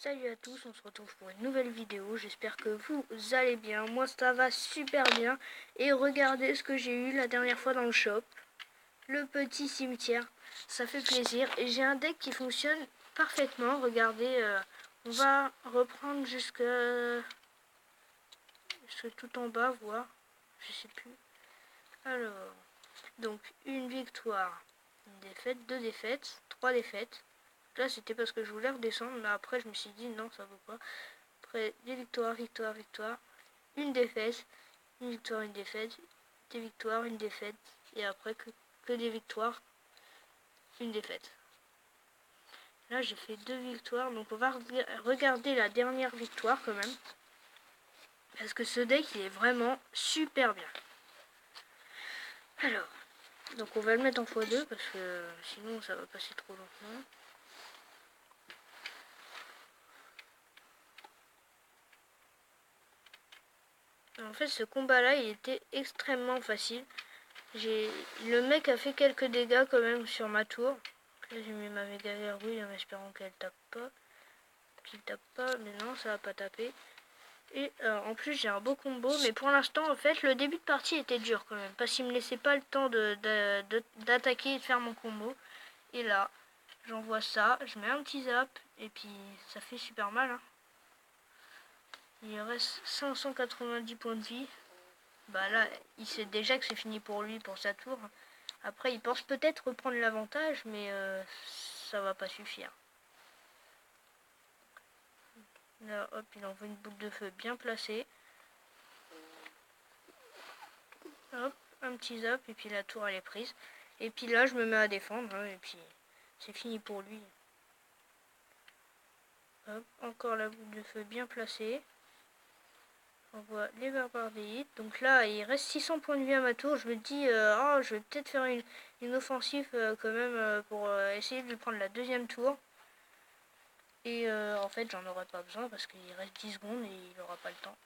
Salut à tous, on se retrouve pour une nouvelle vidéo. J'espère que vous allez bien. Moi ça va super bien. Et regardez ce que j'ai eu la dernière fois dans le shop. Le petit cimetière. Ça fait plaisir. Et j'ai un deck qui fonctionne parfaitement. Regardez, on va reprendre jusque tout en bas, voir. Je sais plus. Alors, donc une victoire, une défaite, deux défaites, trois défaites. Là c'était parce que je voulais redescendre, mais après je me suis dit non, ça vaut pas. Après des victoires, victoire, victoire, une défaite, une victoire, une défaite, des victoires, une défaite, et après que des victoires, une défaite. Là j'ai fait deux victoires, donc on va regarder la dernière victoire quand même. Parce que ce deck il est vraiment super bien. Alors, donc on va le mettre en x2 parce que sinon ça va passer trop lentement. En fait ce combat là il était extrêmement facile. Le mec a fait quelques dégâts quand même sur ma tour. Là j'ai mis ma méga verrouille en espérant qu'elle tape pas. Qu'il tape pas, mais non ça va pas taper. Et en plus j'ai un beau combo, mais pour l'instant en fait le début de partie était dur quand même. Parce qu'il me laissait pas le temps d'attaquer et de faire mon combo. Et là j'envoie ça, je mets un petit zap et puis ça fait super mal. Hein. Il reste 590 points de vie. Bah là il sait déjà que c'est fini pour lui, pour sa tour. Après, il pense peut-être reprendre l'avantage, mais ça va pas suffire. Là, hop, il envoie une boule de feu bien placée. Hop, un petit zap, et puis la tour, elle est prise. Et puis là, je me mets à défendre, hein, et puis c'est fini pour lui. Hop, encore la boule de feu bien placée. On voit les barbares d'élite. Donc là, il reste 600 points de vie à ma tour. Je me dis, oh, je vais peut-être faire une offensive quand même pour essayer de lui prendre la deuxième tour. Et en fait, j'en aurai pas besoin parce qu'il reste 10 secondes et il n'aura pas le temps.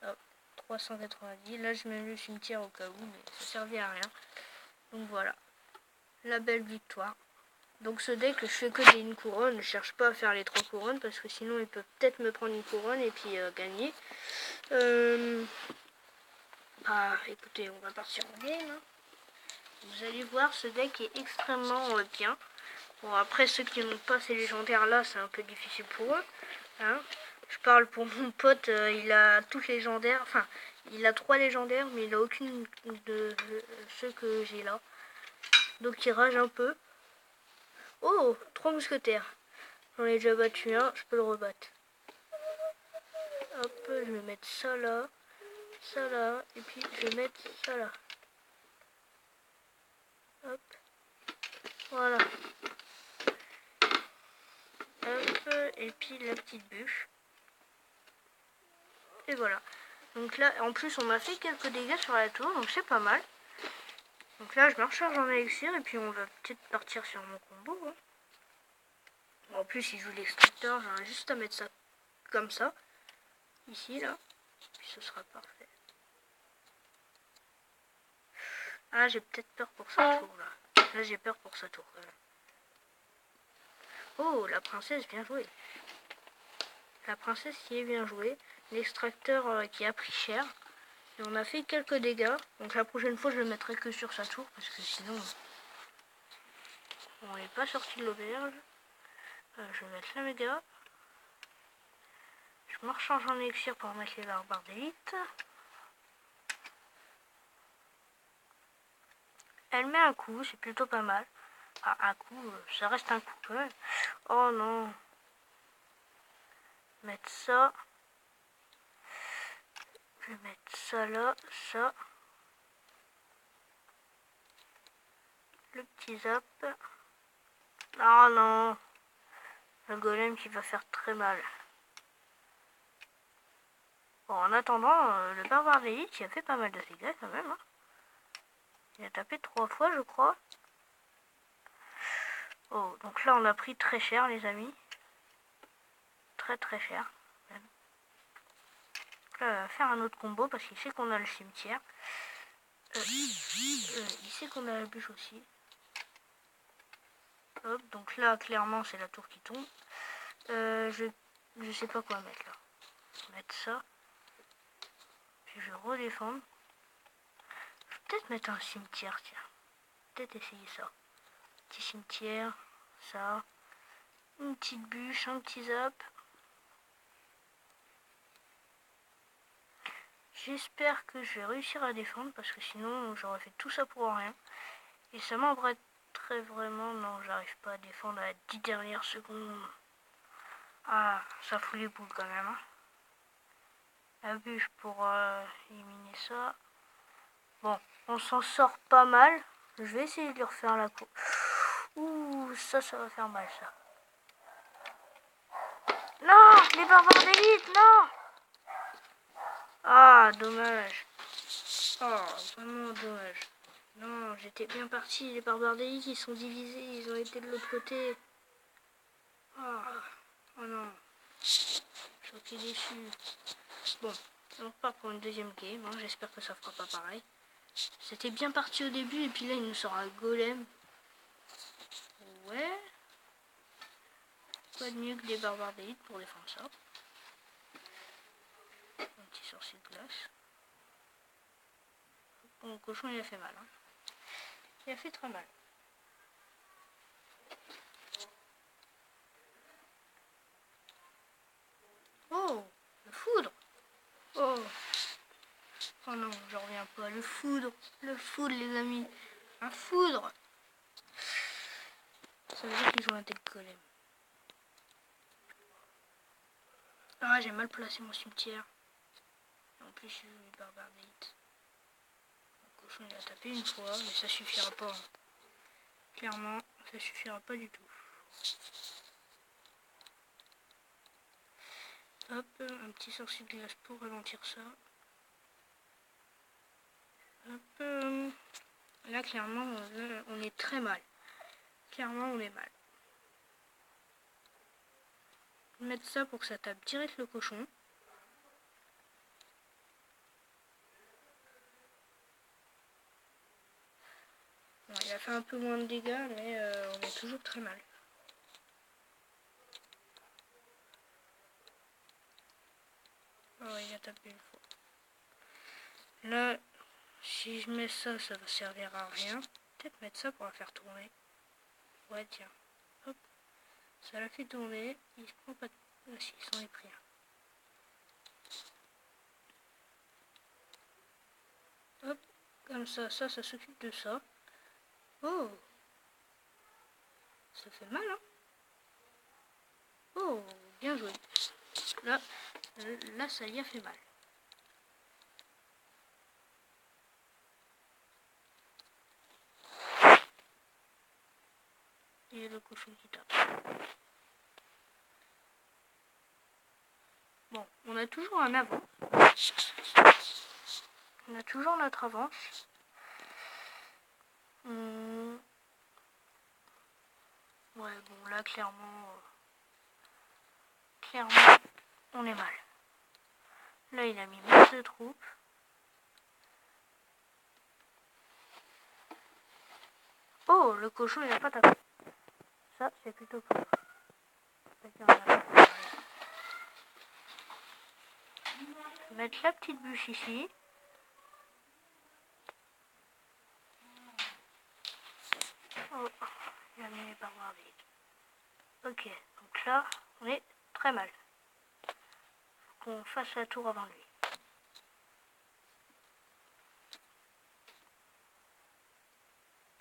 Hop, 390. Là, je mets le cimetière au cas où, mais ça servait à rien. Donc voilà, la belle victoire. Donc ce deck, je fais que des une couronne. Je cherche pas à faire les 3 couronnes parce que sinon, il peut peut-être me prendre une couronne et puis gagner. Ah, écoutez, on va partir en game. Hein. Vous allez voir, ce deck est extrêmement bien. Bon, après, ceux qui n'ont pas ces légendaires là, c'est un peu difficile pour eux. Hein. Je parle pour mon pote, il a tous légendaires. Enfin, il a 3 légendaires, mais il a aucune de ceux que j'ai là. Donc il rage un peu. Oh, 3 mousquetaires. J'en ai déjà battu un, je peux le rebattre. Hop, je vais mettre ça là, et puis je vais mettre ça là. Hop, voilà. Hop, et puis la petite bûche. Et voilà. Donc là, en plus, on m'a fait quelques dégâts sur la tour, donc c'est pas mal. Donc là, je me recharge en élixir et puis on va peut-être partir sur mon combo. Hein. En plus, il joue l'extracteur, j'aurai juste à mettre ça comme ça. Ici, là. Puis ce sera parfait. Ah, j'ai peut-être peur pour sa tour, là. Là, j'ai peur pour sa tour, quand même. Oh, la princesse, bien jouée. La princesse qui est bien jouée. L'extracteur qui a pris cher. Et on a fait quelques dégâts. Donc la prochaine fois, je le mettrai que sur sa tour. Parce que sinon, on n'est pas sorti de l'auberge. Je vais mettre la méga. Je me rechange en élixir pour mettre les barbares d'élite. Elle met un coup, c'est plutôt pas mal. Ah, un coup, ça reste un coup quand même. Oh non. Mettre ça. Je vais mettre ça là, ça. Le petit zap. Oh non. Le golem qui va faire très mal. Bon, en attendant, le barbare d'élite, il a fait pas mal de dégâts quand même. Hein. Il a tapé 3 fois, je crois. Oh, donc là, on a pris très cher, les amis. Très très cher. Même. Donc là, on va faire un autre combo parce qu'il sait qu'on a le cimetière. Il sait qu'on a la bûche aussi. Hop, donc là, clairement, c'est la tour qui tombe. Je sais pas quoi mettre là. Je vais mettre ça. Puis je vais redescendre. Je vais peut-être mettre un cimetière, tiens. Peut-être essayer ça. Petit cimetière, ça. Une petite bûche, un petit zap. J'espère que je vais réussir à défendre parce que sinon j'aurais fait tout ça pour rien. Et ça m'embêterait vraiment. Non, j'arrive pas à défendre à la 10 dernières secondes. Ah, ça fout les boules quand même. Hein. La bûche pour éliminer ça. Bon, on s'en sort pas mal. Je vais essayer de lui refaire la cour. Ouh, ça va faire mal ça. Non, les barbares d'élite, non. Ah, dommage. Oh, vraiment dommage. Non, j'étais bien parti. Les barbares d'élite, ils sont divisés. Ils ont été de l'autre côté. Oh non. Je suis déçu. Bon, on repart pour une deuxième game. Hein. J'espère que ça fera pas pareil. C'était bien parti au début et puis là il nous sort un golem. Ouais. Quoi de mieux que des barbares d'élite pour défendre ça. Un petit sorcier de glace. Bon, le cochon il a fait mal. Hein. Il a fait très mal. Oh, le foudre. Oh. Oh non, je reviens pas. Le foudre les amis. Un foudre. Ça veut dire qu'ils jouent un tel golem. Ah, j'ai mal placé mon cimetière. En plus, je joue les barbares d'élite. Le cochon il a tapé une fois, mais ça suffira pas. Hein. Clairement, ça suffira pas du tout. Hop, un petit sorcier de glace pour ralentir ça. Hop, là clairement on est très mal. Clairement on est mal. Mettre ça pour que ça tape direct le cochon. Bon, il a fait un peu moins de dégâts mais on est toujours très mal. Oh, il a tapé une fois. Là, si je mets ça, ça va servir à rien. Peut-être mettre ça pour la faire tourner. Ouais, tiens. Hop. Ça l'a fait tourner. Il se prend pas de... Ah, si, il s'en est pris. Hop. Comme ça s'occupe de ça. Oh. Ça fait mal, hein. Oh, bien joué. Là, ça y a fait mal. Et le cochon qui tape. Bon, on a toujours un avance. On a toujours notre avance. Ouais, bon, là, clairement, on est mal. Là, il a mis masse de troupes. Oh, le cochon, il a pas tapé. Ça, c'est plutôt cool. Je vais mettre la petite bûche ici. Oh, il a mis les barbares vite. Ok, donc là, on est très mal. Faut qu'on fasse la tour avant lui.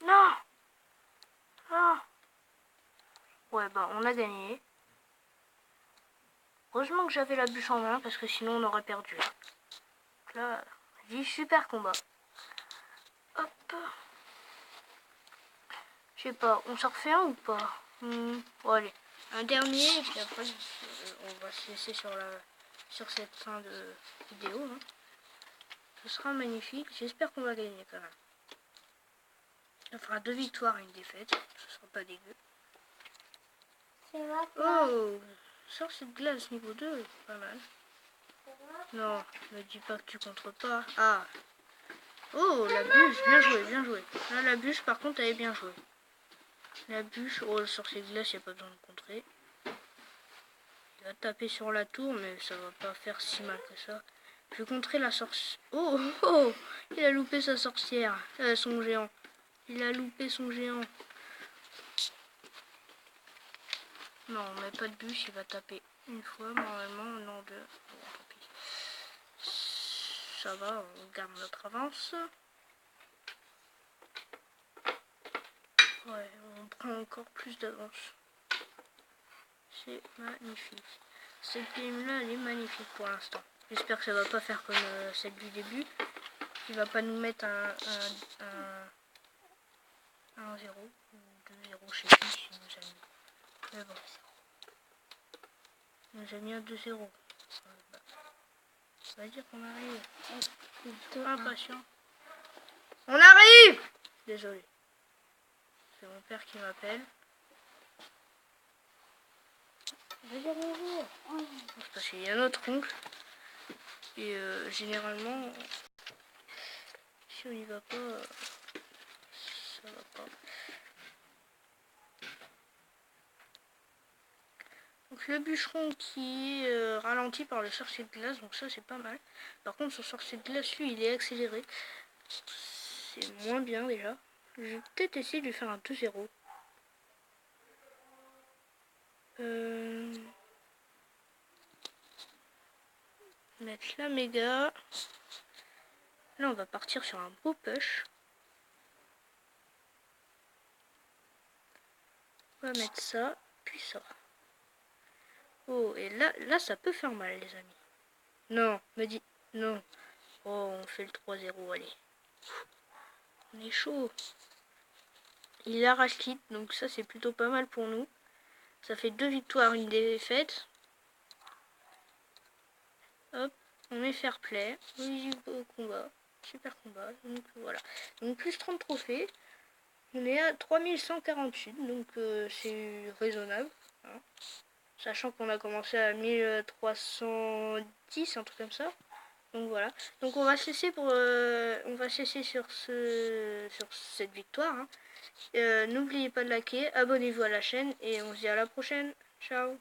Non! Non! Ouais, bah, on a gagné. Heureusement que j'avais la bûche en main, parce que sinon on aurait perdu. Donc là, vas-y, super combat. Hop. Je sais pas, on s'en refait un ou pas? Bon, allez, un dernier, et puis après, on va se laisser sur cette fin de vidéo. Hein. Ce sera magnifique, j'espère qu'on va gagner quand même. On fera 2 victoires et une défaite, ce sera pas dégueu. Oh, sorcier de glace niveau 2, pas mal. Non, ne dis pas que tu contres pas. Ah. Oh, la bûche, bien joué, bien joué. Là, la bûche, par contre, elle est bien jouée. La bûche, oh, le sorcier de glace, il n'y a pas besoin de contrer. va taper sur la tour, mais ça va pas faire si mal que ça. Je vais contrer la sorcière. Oh, oh, oh, il a loupé sa sorcière. Son géant. Il a loupé son géant. Non, on met pas de bûche, il va taper une fois, normalement, non deux. Bon, tant pis. Ça va, on garde notre avance. Ouais, on prend encore plus d'avance. C'est magnifique. Cette game-là, elle est magnifique pour l'instant. J'espère que ça va pas faire comme celle du début. Il va pas nous mettre un 0 ou 2-0, je sais plus si nous a mis. Mais bon. Il nous a mis un 2-0. Ça veut dire qu'on arrive. Impatient. On arrive! Désolé. C'est mon père qui m'appelle. Je vais dire bonjour. C'est parce qu'il y a notre oncle. Et généralement, si on n'y va pas, ça va pas. Donc le bûcheron qui est ralenti par le sorcier de glace, donc ça c'est pas mal. Par contre son sorcier de glace, lui, il est accéléré. C'est moins bien déjà. Je vais peut-être essayer de lui faire un 2-0. Mettre la méga. Là on va partir sur un beau push. On va mettre ça, puis ça. Oh, et là ça peut faire mal les amis. Non, me dit non. Oh, on fait le 3-0, allez. On est chaud. Il arrache quitte, donc ça c'est plutôt pas mal pour nous. Ça fait 2 victoires, une défaite. Hop, on est fair play. Oui, au combat. Super combat. Donc voilà. Donc plus 30 trophées. On est à 3148, donc c'est raisonnable. Hein. Sachant qu'on a commencé à 1310, un truc comme ça. Donc voilà. Donc on va cesser sur cette victoire. Hein. N'oubliez pas de liker, abonnez-vous à la chaîne et on se dit à la prochaine. Ciao.